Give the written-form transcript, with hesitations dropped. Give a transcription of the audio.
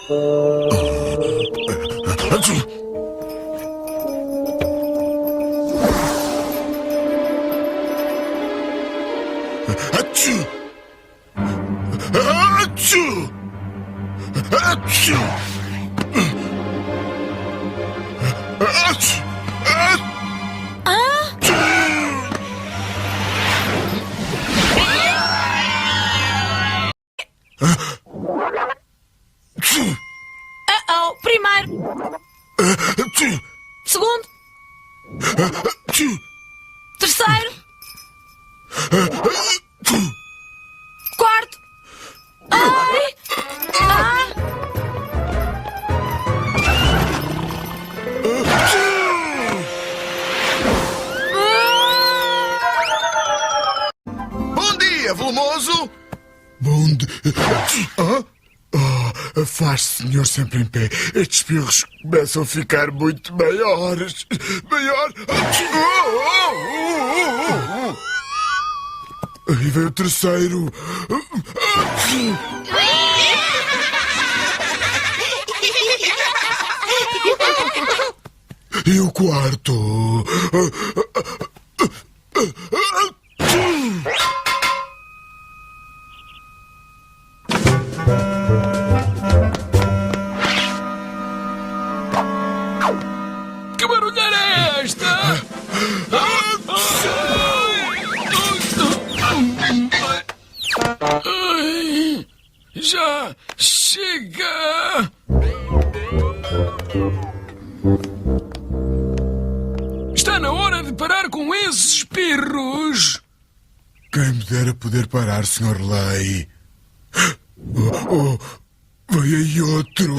Achoo! Achoo! Achoo! Achoo! Oh, primeiro, Achoo! segundo, Achoo! terceiro, quarto. Ai! Ah! Bom dia, volumoso! Bom dia. Afaste, senhor, sempre em pé. Estes espirros começam a ficar muito maiores. Maior. Aí vem o terceiro. E o quarto. Que barulheira é esta? Ai, já chega! Está na hora de parar com esses espirros! Quem me dera poder parar, Sr. Lei. Vai aí outro.